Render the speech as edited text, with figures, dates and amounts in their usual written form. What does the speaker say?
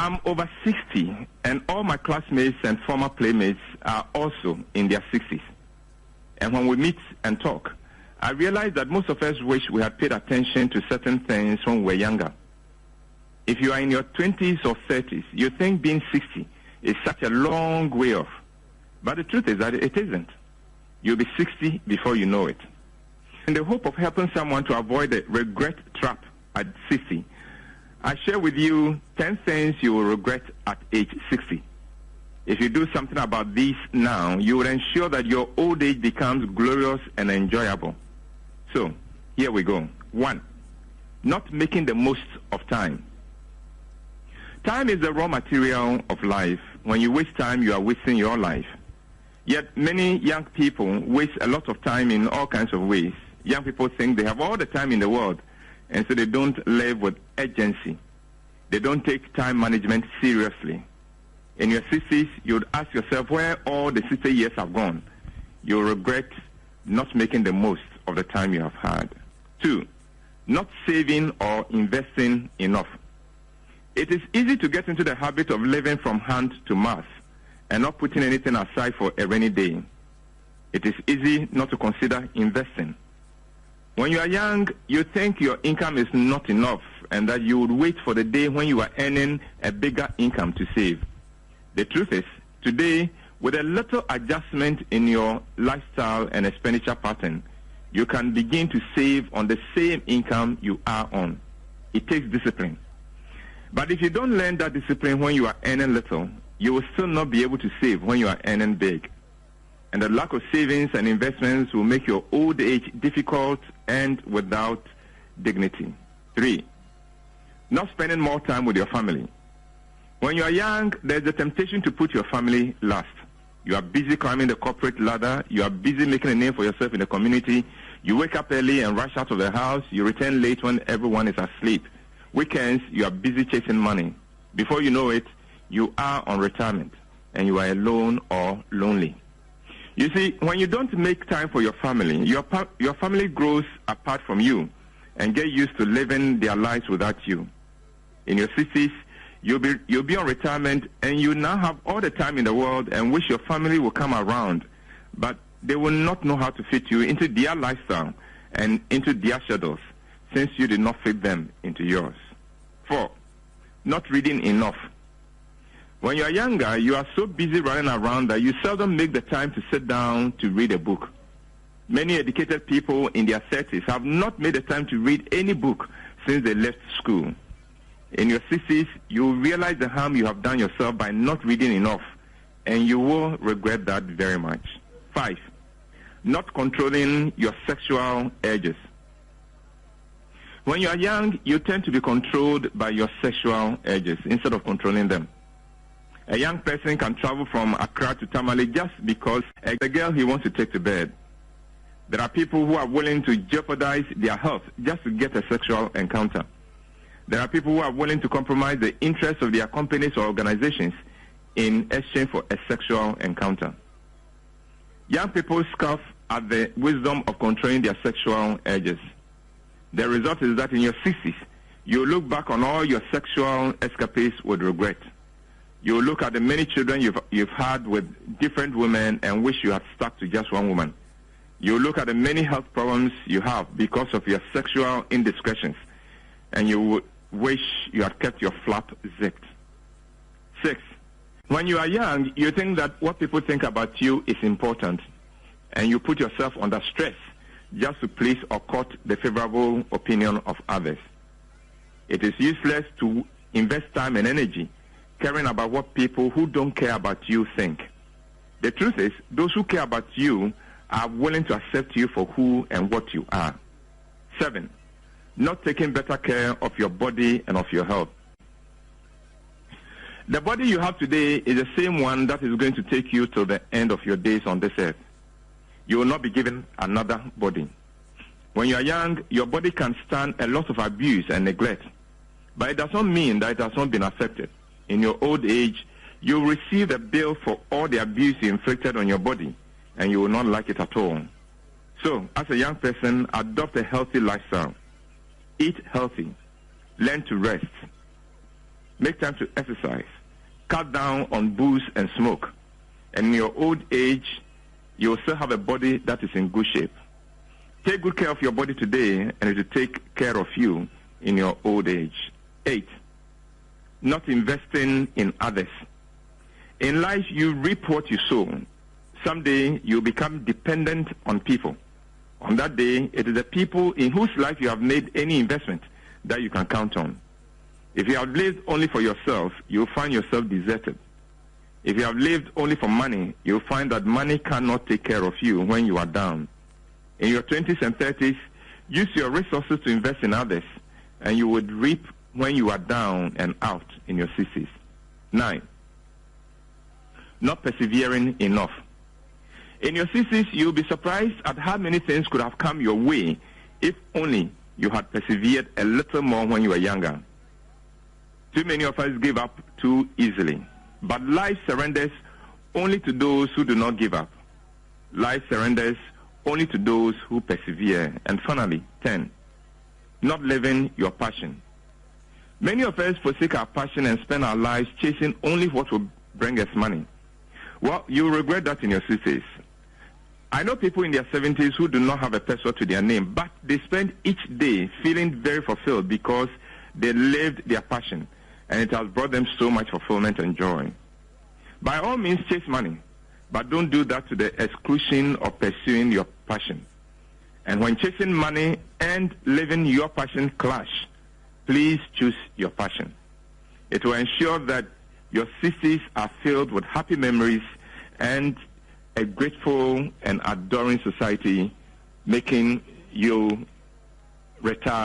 I'm over 60, and all my classmates and former playmates are also in their 60s. And when we meet and talk, I realize that most of us wish we had paid attention to certain things when we were younger. If you are in your 20s or 30s, you think being 60 is such a long way off. But the truth is that it isn't. You'll be 60 before you know it. In the hope of helping someone to avoid the regret trap at 60, I share with you 10 things you will regret at age 60. If you do something about these now, you will ensure that your old age becomes glorious and enjoyable. So, here we go. 1, not making the most of time. Time is the raw material of life. When you waste time, you are wasting your life. Yet many young people waste a lot of time in all kinds of ways. Young people think they have all the time in the world, and so they don't live with urgency. They don't take time management seriously. In your 60s, you would ask yourself where all the 60 years have gone. You'll regret not making the most of the time you have had. 2, not saving or investing enough. It is easy to get into the habit of living from hand to mouth and not putting anything aside for a rainy day. It is easy not to consider investing. When you are young, you think your income is not enough and that you would wait for the day when you are earning a bigger income to save. The truth is, today, with a little adjustment in your lifestyle and expenditure pattern, you can begin to save on the same income you are on. It takes discipline. But if you don't learn that discipline when you are earning little, you will still not be able to save when you are earning big. And the lack of savings and investments will make your old age difficult and without dignity. 3, not spending more time with your family. When you are young, there's a temptation to put your family last. You are busy climbing the corporate ladder. You are busy making a name for yourself in the community. You wake up early and rush out of the house. You return late when everyone is asleep. Weekends, you are busy chasing money. Before you know it, you are on retirement, and you are alone or lonely. You see, when you don't make time for your family, your family grows apart from you and get used to living their lives without you. In your 60s, you'll be on retirement, and you now have all the time in the world and wish your family will come around, but they will not know how to fit you into their lifestyle and into their schedules, since you did not fit them into yours. 4, not reading enough. When you are younger, you are so busy running around that you seldom make the time to sit down to read a book. Many educated people in their 30s have not made the time to read any book since they left school. In your 60s, you will realize the harm you have done yourself by not reading enough, and you will regret that very much. 5, not controlling your sexual urges. When you are young, you tend to be controlled by your sexual urges instead of controlling them. A young person can travel from Accra to Tamale just because a girl he wants to take to bed. There are people who are willing to jeopardize their health just to get a sexual encounter. There are people who are willing to compromise the interests of their companies or organizations in exchange for a sexual encounter. Young people scoff at the wisdom of controlling their sexual urges. The result is that in your 60s, you look back on all your sexual escapades with regret. You look at the many children you've had with different women and wish you had stuck to just one woman. You look at the many health problems you have because of your sexual indiscretions, and you would wish you had kept your flap zipped. 6, when you are young, you think that what people think about you is important, and you put yourself under stress just to please or court the favorable opinion of others. It is useless to invest time and energy caring about what people who don't care about you think. The truth is, those who care about you are willing to accept you for who and what you are. 7, not taking better care of your body and of your health. The body you have today is the same one that is going to take you to the end of your days on this earth. You will not be given another body. When you are young, your body can stand a lot of abuse and neglect, but it does not mean that it has not been affected. In your old age, you will receive the bill for all the abuse you inflicted on your body, and you will not like it at all. So, as a young person, adopt a healthy lifestyle. Eat healthy. Learn to rest. Make time to exercise. Cut down on booze and smoke. And in your old age, you will still have a body that is in good shape. Take good care of your body today, and it will take care of you in your old age. 8, not investing in others. In life, you reap what you sow. Someday, you become dependent on people. On that day, it is the people in whose life you have made any investment that you can count on. If you have lived only for yourself, you'll find yourself deserted. If you have lived only for money, you'll find that money cannot take care of you when you are down. In your 20s and 30s, use your resources to invest in others, and you would reap when you are down and out in your 60s. 9, not persevering enough. In your 60s, you'll be surprised at how many things could have come your way if only you had persevered a little more when you were younger. Too many of us give up too easily. But life surrenders only to those who do not give up. Life surrenders only to those who persevere. And finally, 10, not living your passion. Many of us forsake our passion and spend our lives chasing only what will bring us money. Well, you will regret that in your 60s. I know people in their 70s who do not have a peso to their name, but they spend each day feeling very fulfilled because they lived their passion, and it has brought them so much fulfillment and joy. By all means, chase money, but don't do that to the exclusion of pursuing your passion. And when chasing money and living your passion clash, please choose your passion. It will ensure that your 60s are filled with happy memories and a grateful and adoring society, making you retire